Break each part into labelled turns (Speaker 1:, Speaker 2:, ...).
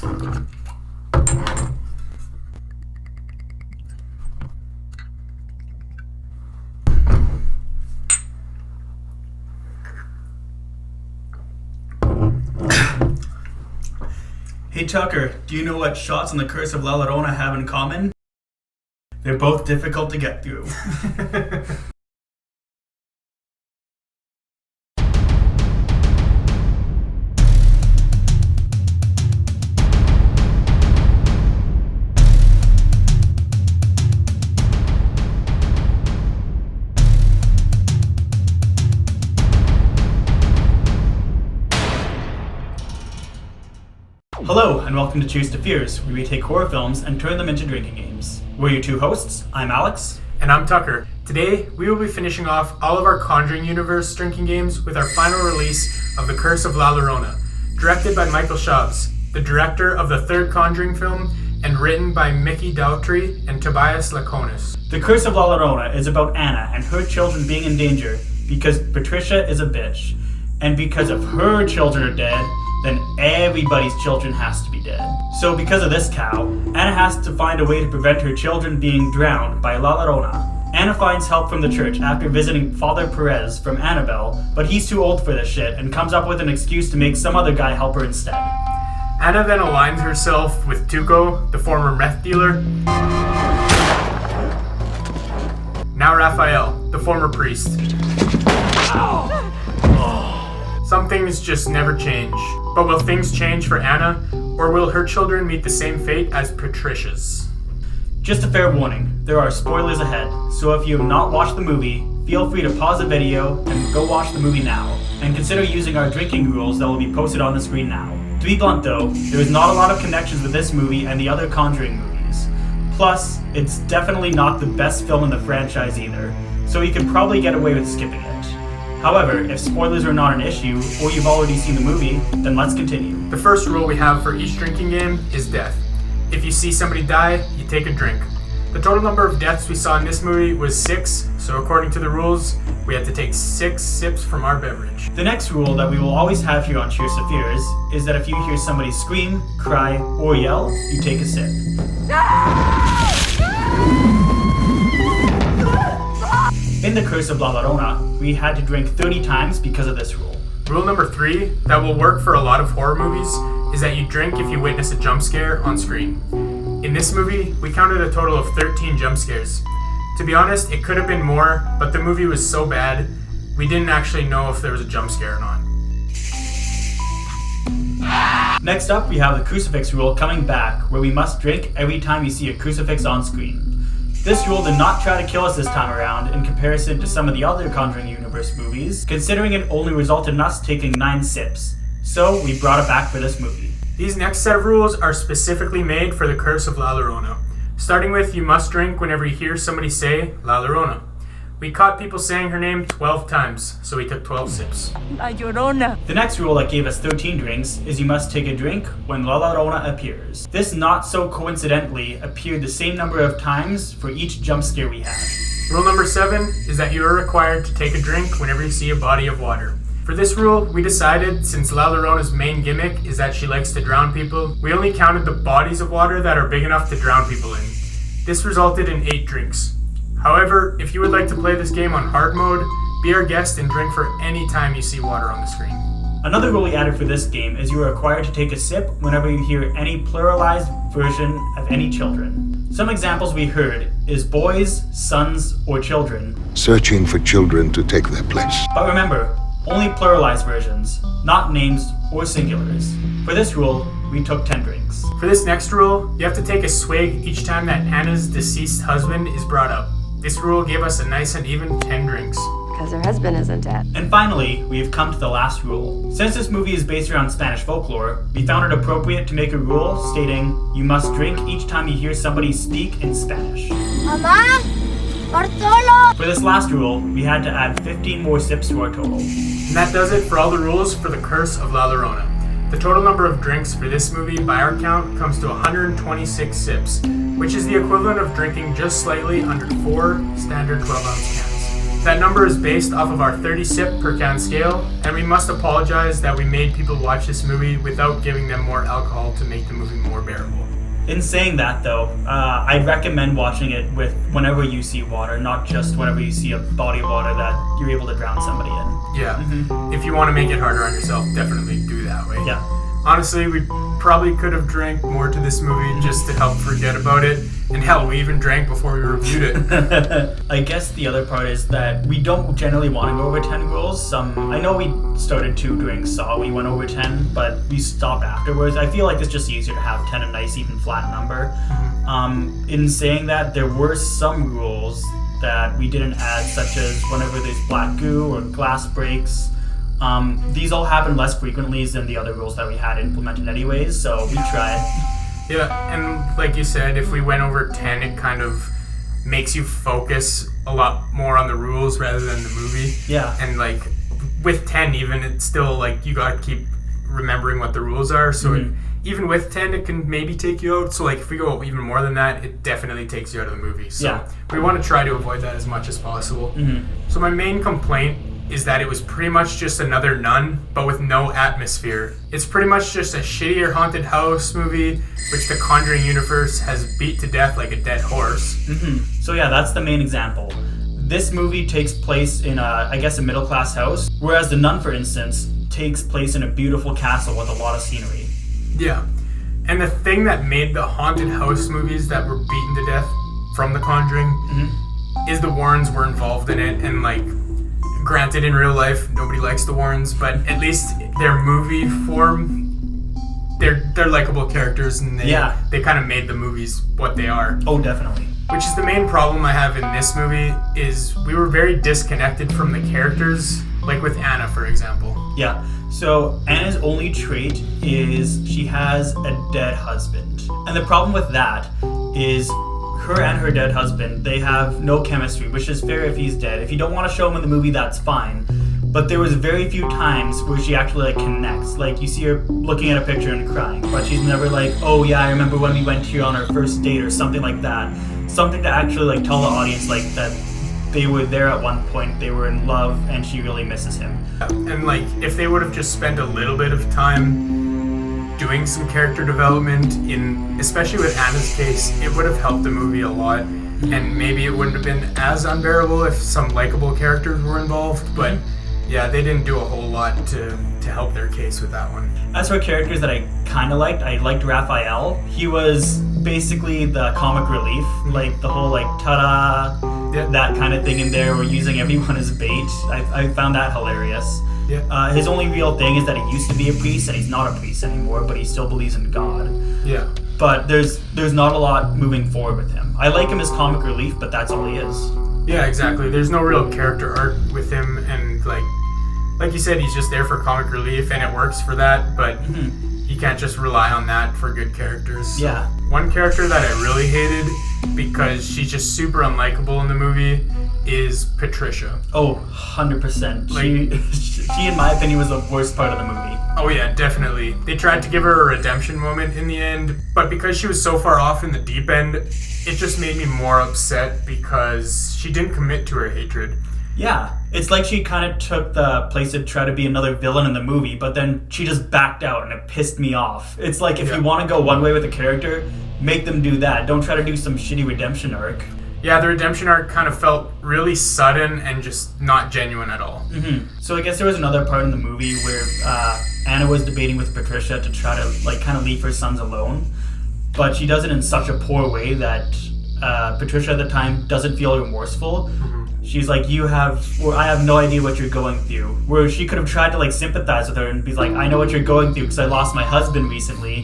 Speaker 1: Hey Tucker, do you know what shots on the Curse of La Llorona have in common? They're both difficult to get through. Hello, and welcome to CheersToFearYT, where we take horror films and turn them into drinking games. We're your two hosts. I'm Alex.
Speaker 2: And I'm Tucker. Today, we will be finishing off all of our Conjuring Universe drinking games with our final release of The Curse of La Llorona, directed by Michael Chaves, the director of the third Conjuring film, and written by Mickey Daughtry and Tobias Laconis.
Speaker 1: The Curse of La Llorona is about Anna and her children being in danger because Patricia is a bitch. And because if her children are dead, then everybody's children has to be dead. So because of this cow, Anna has to find a way to prevent her children being drowned by La Llorona. Anna finds help from the church after visiting Father Perez from Annabelle, but he's too old for this shit and comes up with an excuse to make some other guy help her instead.
Speaker 2: Anna then aligns herself with Tuco, the former meth dealer. Now Raphael, the former priest. Some things just never change. But will things change for Anna, or will her children meet the same fate as Patricia's?
Speaker 1: Just a fair warning, there are spoilers ahead, so if you have not watched the movie, feel free to pause the video and go watch the movie now, and consider using our drinking rules that will be posted on the screen now. To be blunt though, there is not a lot of connections with this movie and the other Conjuring movies. Plus, it's definitely not the best film in the franchise either, so you can probably get away with skipping it. However, if spoilers are not an issue, or you've already seen the movie, then let's continue.
Speaker 2: The first rule we have for each drinking game is death. If you see somebody die, you take a drink. The total number of deaths we saw in this movie was 6, so according to the rules, we had to take 6 sips from our beverage.
Speaker 1: The next rule that we will always have here on CheersToFearYT is that if you hear somebody scream, cry, or yell, you take a sip. In The Curse of La Llorona, we had to drink 30 times because of this rule.
Speaker 2: Rule number 3, that will work for a lot of horror movies, is that you drink if you witness a jump scare on screen. In this movie, we counted a total of 13 jump scares. To be honest, it could have been more, but the movie was so bad, we didn't actually know if there was a jump scare or not.
Speaker 1: Next up, we have the crucifix rule coming back, where we must drink every time you see a crucifix on screen. This rule did not try to kill us this time around in comparison to some of the other Conjuring Universe movies, considering it only resulted in us taking 9 sips. So we brought it back for this movie.
Speaker 2: These next set of rules are specifically made for The Curse of La Llorona. Starting with, you must drink whenever you hear somebody say La Llorona. We caught people saying her name 12 times, so we took 12 sips.
Speaker 3: La Llorona.
Speaker 1: The next rule that gave us 13 drinks is you must take a drink when La Llorona appears. This not so coincidentally appeared the same number of times for each jump scare we had.
Speaker 2: Rule number 7 is that you are required to take a drink whenever you see a body of water. For this rule, we decided, since La Llorona's main gimmick is that she likes to drown people, we only counted the bodies of water that are big enough to drown people in. This resulted in 8 drinks. However, if you would like to play this game on hard mode, be our guest and drink for any time you see water on the screen.
Speaker 1: Another rule we added for this game is you are required to take a sip whenever you hear any pluralized version of any children. Some examples we heard is boys, sons, or children.
Speaker 4: Searching for children to take their place.
Speaker 1: But remember, only pluralized versions, not names or singulars. For this rule, we took 10 drinks.
Speaker 2: For this next rule, you have to take a swig each time that Anna's deceased husband is brought up. This rule gave us a nice and even 10 drinks.
Speaker 3: Because her husband isn't dead.
Speaker 1: And finally, we have come to the last rule. Since this movie is based around Spanish folklore, we found it appropriate to make a rule stating you must drink each time you hear somebody speak in Spanish.
Speaker 5: Mama, Bartolo.
Speaker 1: For this last rule, we had to add 15 more sips to our total.
Speaker 2: And that does it for all the rules for The Curse of La Llorona. The total number of drinks for this movie, by our count, comes to 126 sips, which is the equivalent of drinking just slightly under 4 standard 12-ounce cans. That number is based off of our 30 sip per can scale, and we must apologize that we made people watch this movie without giving them more alcohol to make the movie more bearable.
Speaker 1: In saying that, though, I'd recommend watching it with whenever you see water, not just whenever you see a body of water that you're able to drown somebody in.
Speaker 2: Yeah. If you want to make it harder on yourself, definitely do that way.
Speaker 1: Yeah.
Speaker 2: Honestly, we probably could have drank more to this movie just to help forget about it. And hell, we even drank before we reviewed it.
Speaker 1: I guess the other part is that we don't generally want to go over 10 rules. I know we started to during Saw, we went over 10, but we stopped afterwards. I feel like it's just easier to have 10 a nice, even flat number. In saying that, there were some rules that we didn't add, such as whenever there's black goo or glass breaks. These all happen less frequently than the other rules that we had implemented anyways, so we tried.
Speaker 2: Yeah, and like you said, if we went over 10, it kind of makes you focus a lot more on the rules rather than the movie.
Speaker 1: Yeah.
Speaker 2: And like with 10 even, it's still like you gotta keep remembering what the rules are, so even with 10, it can maybe take you out. So like if we go even more than that, it definitely takes you out of the movie. So we want to try to avoid that as much as possible. So my main complaint is that it was pretty much just another Nun, but with no atmosphere. It's pretty much just a shittier haunted house movie, which the Conjuring universe has beat to death like a dead horse.
Speaker 1: So yeah, that's the main example. This movie takes place in a middle-class house, whereas The Nun, for instance, takes place in a beautiful castle with a lot of scenery.
Speaker 2: Yeah, and the thing that made the haunted house movies that were beaten to death from The Conjuring is the Warrens were involved in it, and like, granted, in real life, nobody likes the Warrens, but at least their movie form, they're likable characters, and they kind of made the movies what they are.
Speaker 1: Oh, definitely.
Speaker 2: Which is the main problem I have in this movie, is we were very disconnected from the characters, like with Anna, for example.
Speaker 1: Yeah, so Anna's only trait is she has a dead husband. And the problem with that is her and her dead husband, they have no chemistry, which is fair if he's dead. If you don't want to show him in the movie, that's fine. But there was very few times where she actually like connects. Like you see her looking at a picture and crying, but she's never like, oh yeah, I remember when we went here on our first date or something like that. Something to actually like tell the audience like that they were there at one point, they were in love, and she really misses him.
Speaker 2: And like if they would have just spent a little bit of time doing some character development in, especially with Anna's case, it would have helped the movie a lot. And maybe it wouldn't have been as unbearable if some likable characters were involved, but yeah, they didn't do a whole lot to help their case with that one.
Speaker 1: As for characters that I kind of liked, I liked Raphael. He was basically the comic relief, like the whole like ta-da, that kind of thing in there. We're using everyone as bait. I found that hilarious.
Speaker 2: Yeah.
Speaker 1: His only real thing is that he used to be a priest and he's not a priest anymore, but he still believes in God.
Speaker 2: Yeah.
Speaker 1: But there's not a lot moving forward with him. I like him as comic relief, but that's all he is.
Speaker 2: Yeah, exactly. There's no real character arc with him, and like you said, he's just there for comic relief, and it works for that, but you can't just rely on that for good characters. So
Speaker 1: Yeah.
Speaker 2: one character that I really hated, because she's just super unlikable in the movie, is Patricia.
Speaker 1: Oh, 100%. She, in my opinion, was the worst part of the movie.
Speaker 2: Oh yeah, definitely. They tried to give her a redemption moment in the end, but because she was so far off in the deep end, it just made me more upset because she didn't commit to her hatred.
Speaker 1: Yeah, it's like she kind of took the place to try to be another villain in the movie, but then she just backed out, and it pissed me off. It's like if you want to go one way with a character, make them do that. Don't try to do some shitty redemption arc.
Speaker 2: Yeah, the redemption arc kind of felt really sudden and just not genuine at all.
Speaker 1: So I guess there was another part in the movie where Anna was debating with Patricia to try to like kind of leave her sons alone, but she does it in such a poor way that Patricia at the time doesn't feel remorseful. She's like, I have no idea what you're going through. Where she could have tried to like sympathize with her and be like, I know what you're going through because I lost my husband recently.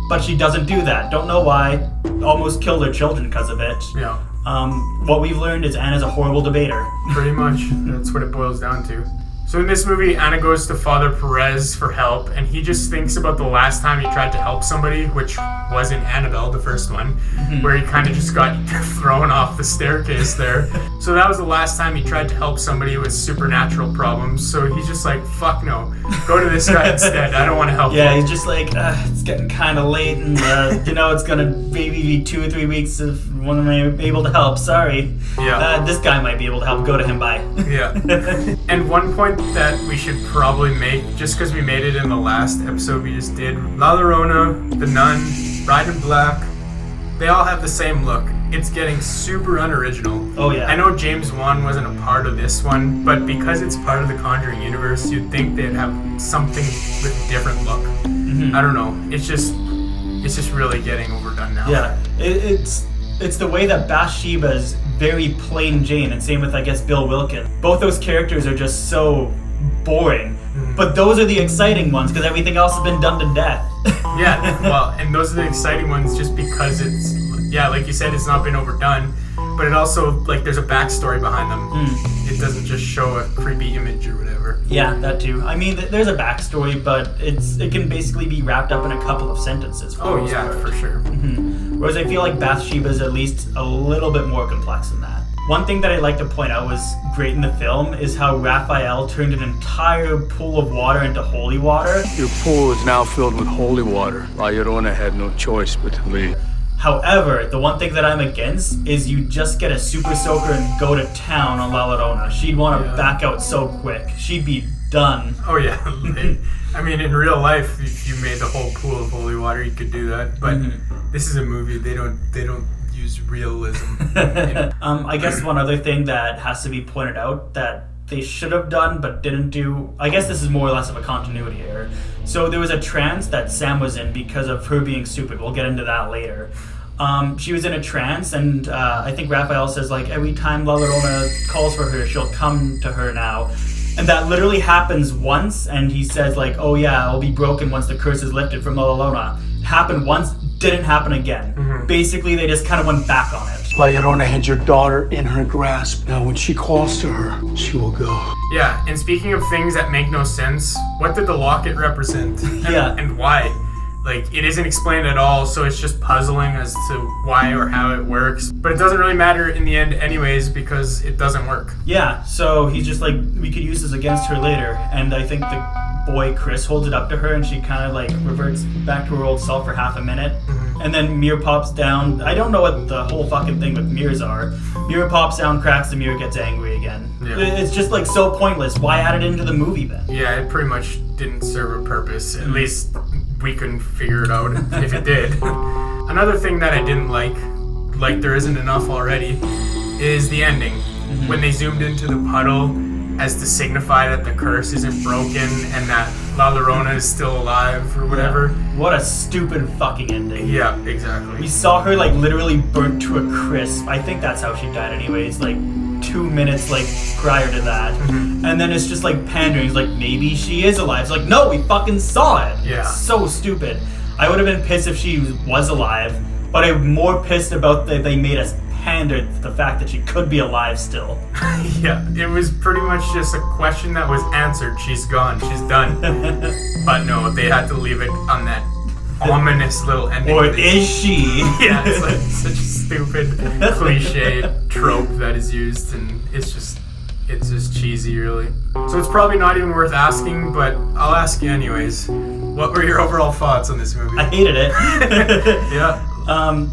Speaker 1: But she doesn't do that. Don't know why. Almost killed her children because of it.
Speaker 2: Yeah.
Speaker 1: What we've learned is Anna's a horrible debater.
Speaker 2: Pretty much. That's what it boils down to. So in this movie, Anna goes to Father Perez for help, and he just thinks about the last time he tried to help somebody, which was in Annabelle, the first one, where he kind of just got thrown off the staircase there. So that was the last time he tried to help somebody with supernatural problems. So he's just like, fuck no, go to this guy instead. I don't want to help
Speaker 1: Yeah,
Speaker 2: him.
Speaker 1: he's just like, it's getting kind of late, and it's gonna maybe be 2 or 3 weeks wasn't able to help. Sorry.
Speaker 2: Yeah.
Speaker 1: This guy might be able to help. Go to him. Bye.
Speaker 2: Yeah. And one point that we should probably make, just because we made it in the last episode we just did, La Llorona, the nun, Bride in Black, they all have the same look. It's getting super unoriginal.
Speaker 1: Oh, yeah.
Speaker 2: I know James Wan wasn't a part of this one, but because it's part of the Conjuring universe, you'd think they'd have something with a different look. I don't know. It's just really getting overdone now.
Speaker 1: Yeah. It's the way that Bathsheba's very plain Jane, and same with, I guess, Bill Wilkin. Both those characters are just so boring. But those are the exciting ones, because everything else has been done to death.
Speaker 2: Yeah, well, and those are the exciting ones just because it's, yeah, like you said, it's not been overdone, but it also, like, there's a backstory behind them. It doesn't just show a creepy image or whatever.
Speaker 1: Yeah, that too. I mean, there's a backstory, but it can basically be wrapped up in a couple of sentences.
Speaker 2: Oh, yeah, for sure.
Speaker 1: Whereas I feel like Bathsheba's at least a little bit more complex than that. One thing that I'd like to point out was great in the film is how Raphael turned an entire pool of water into holy water.
Speaker 6: Your pool is now filled with holy water. La Llorona had no choice but to leave.
Speaker 1: However, the one thing that I'm against is you just get a super soaker and go to town on La Llorona. She'd want to back out so quick. She'd be done.
Speaker 2: Oh, yeah. I mean, in real life, if you made the whole pool of holy water, you could do that. But this is a movie. They don't use realism.
Speaker 1: I guess one other thing that has to be pointed out that they should have done but didn't do, I guess this is more or less of a continuity error. So there was a trance that Sam was in because of her being stupid. We'll get into that later. She was in a trance, and I think Raphael says, like, every time La Llorona calls for her, she'll come to her now. And that literally happens once, and he says, like, oh yeah, it'll be broken once the curse is lifted from La Llorona. It happened once, didn't happen again. Basically, they just kind of went back on it.
Speaker 6: La Llorona had your daughter in her grasp. Now, when she calls to her, she will go.
Speaker 2: Yeah, and speaking of things that make no sense, what did the locket represent? And why? Like, it isn't explained at all, so it's just puzzling as to why or how it works. But it doesn't really matter in the end anyways, because it doesn't work.
Speaker 1: Yeah, so he's just like, we could use this against her later. And I think the boy Chris holds it up to her, and she kind of like reverts back to her old self for half a minute. And then mirror pops down. I don't know what the whole fucking thing with mirrors are. Mirror pops down, cracks the mirror, gets angry again.
Speaker 2: Yeah.
Speaker 1: It's just like so pointless. Why add it into the movie then?
Speaker 2: Yeah, it pretty much didn't serve a purpose. At least we couldn't figure it out if it did. Another thing that I didn't like there isn't enough already, is the ending. When they zoomed into the puddle as to signify that the curse isn't broken and that La Llorona is still alive or whatever.
Speaker 1: Yeah. What a stupid fucking ending.
Speaker 2: Yeah, exactly.
Speaker 1: We saw her like literally burnt to a crisp. I think that's how she died anyways, like 2 minutes like prior to that. And then it's just like pandering. It's like, maybe she is alive. It's like, no, we fucking saw it.
Speaker 2: Yeah.
Speaker 1: It's so stupid. I would have been pissed if she was alive, but I'm more pissed about that they made us pander to the fact that she could be alive still.
Speaker 2: Yeah, it was pretty much just a question that was answered. She's gone. She's done. But no, they had to leave it on that ominous little ending.
Speaker 1: Or is she?
Speaker 2: Yeah, it's like such a stupid cliche trope that is used, and it's just cheesy, really. So it's probably not even worth asking, but I'll ask you anyways. What were your overall thoughts on this movie?
Speaker 1: I hated it.
Speaker 2: Yeah.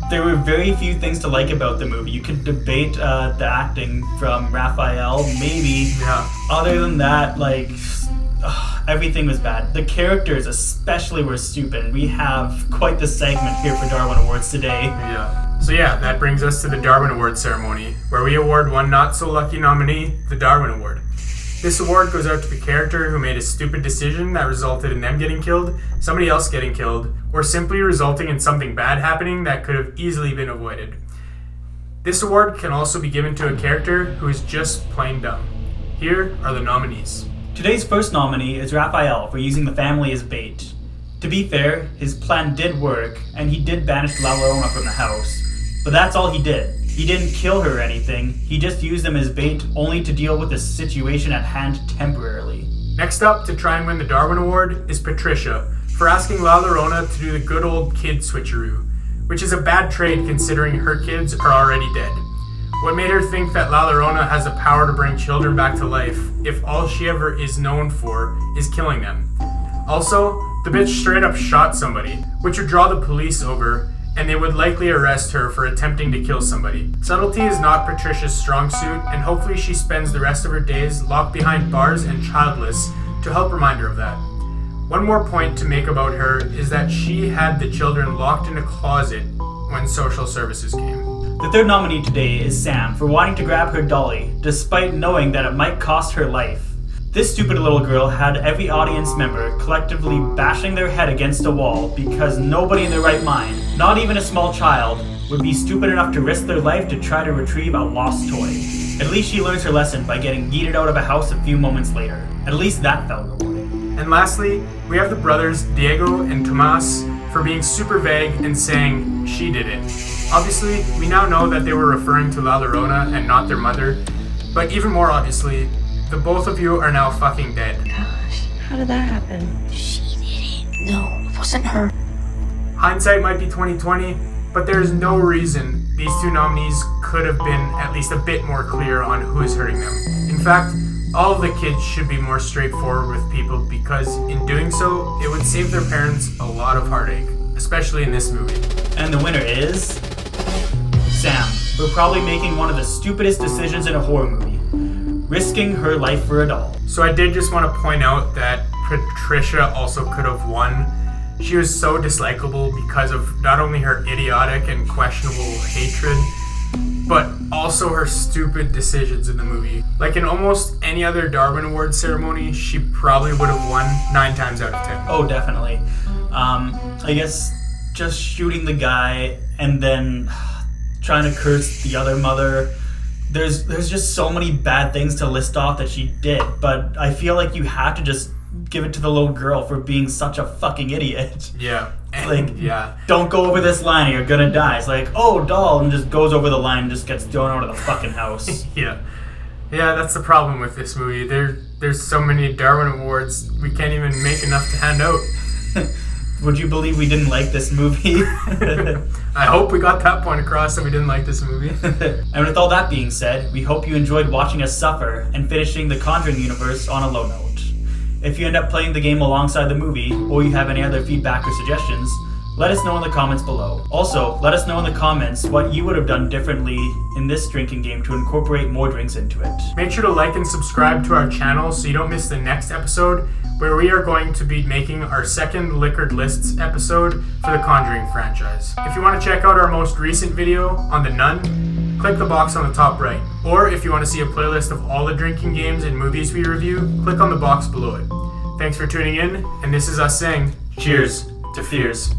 Speaker 1: There were very few things to like about the movie. You could debate the acting from Raphael, maybe.
Speaker 2: Yeah.
Speaker 1: Other than that, like, everything was bad. The characters especially were stupid, and we have quite the segment here for Darwin Awards today.
Speaker 2: Yeah. So yeah, that brings us to the Darwin Awards ceremony, where we award one not-so-lucky nominee the Darwin Award. This award goes out to the character who made a stupid decision that resulted in them getting killed, somebody else getting killed, or simply resulting in something bad happening that could have easily been avoided. This award can also be given to a character who is just plain dumb. Here are the nominees.
Speaker 1: Today's first nominee is Raphael for using the family as bait. To be fair, his plan did work, and he did banish La Llorona from the house. But that's all he did. He didn't kill her or anything, he just used them as bait only to deal with the situation at hand temporarily.
Speaker 2: Next up to try and win the Darwin Award is Patricia for asking La Llorona to do the good old kid switcheroo, which is a bad trade considering her kids are already dead. What made her think that La Llorona has the power to bring children back to life if all she ever is known for is killing them? Also, the bitch straight up shot somebody, which would draw the police over, and they would likely arrest her for attempting to kill somebody. Subtlety is not Patricia's strong suit, and hopefully she spends the rest of her days locked behind bars and childless to help remind her of that. One more point to make about her is that she had the children locked in a closet when social services came.
Speaker 1: The third nominee today is Sam for wanting to grab her dolly, despite knowing that it might cost her life. This stupid little girl had every audience member collectively bashing their head against a wall because nobody in their right mind, not even a small child, would be stupid enough to risk their life to try to retrieve a lost toy. At least she learns her lesson by getting yeeted out of a house a few moments later. At least that felt rewarding.
Speaker 2: And lastly, we have the brothers Diego and Tomas for being super vague and saying she did it. Obviously, we now know that they were referring to La Llorona and not their mother, but even more obviously, the both of you are now fucking dead.
Speaker 3: Gosh, how did that happen?
Speaker 5: She did it. No, it wasn't her.
Speaker 2: Hindsight might be 20/20, but there's no reason these two nominees could have been at least a bit more clear on who is hurting them. In fact, all of the kids should be more straightforward with people because in doing so, it would save their parents a lot of heartache, especially in this movie.
Speaker 1: And the winner is... Sam, for probably making one of the stupidest decisions in a horror movie. Risking her life for a doll.
Speaker 2: So I did just want to point out that Patricia also could have won. She was so dislikable because of not only her idiotic and questionable hatred, but also her stupid decisions in the movie. Like in almost any other Darwin Awards ceremony, she probably would have won 9 times out of 10.
Speaker 1: Oh, definitely. I guess just shooting the guy and then trying to curse the other mother. There's just so many bad things to list off that she did, but I feel like you have to just give it to the little girl for being such a fucking idiot.
Speaker 2: Yeah.
Speaker 1: Like,
Speaker 2: yeah. Don't
Speaker 1: go over this line or you're gonna die. It's like, oh, doll, and just goes over the line and just gets thrown out of the fucking house.
Speaker 2: Yeah. Yeah, that's the problem with this movie. There's so many Darwin Awards, we can't even make enough to hand out.
Speaker 1: Would you believe we didn't like this movie?
Speaker 2: I hope we got that point across that we didn't like this movie.
Speaker 1: And with all that being said, we hope you enjoyed watching us suffer and finishing the Conjuring universe on a low note. If you end up playing the game alongside the movie, or you have any other feedback or suggestions, let us know in the comments below. Also, let us know in the comments what you would have done differently in this drinking game to incorporate more drinks into it.
Speaker 2: Make sure to like and subscribe to our channel so you don't miss the next episode, where we are going to be making our second Liquored Lists episode for the Conjuring franchise. If you want to check out our most recent video on The Nun, click the box on the top right. Or if you want to see a playlist of all the drinking games and movies we review, click on the box below it. Thanks for tuning in, and this is us saying,
Speaker 1: Cheers to fears.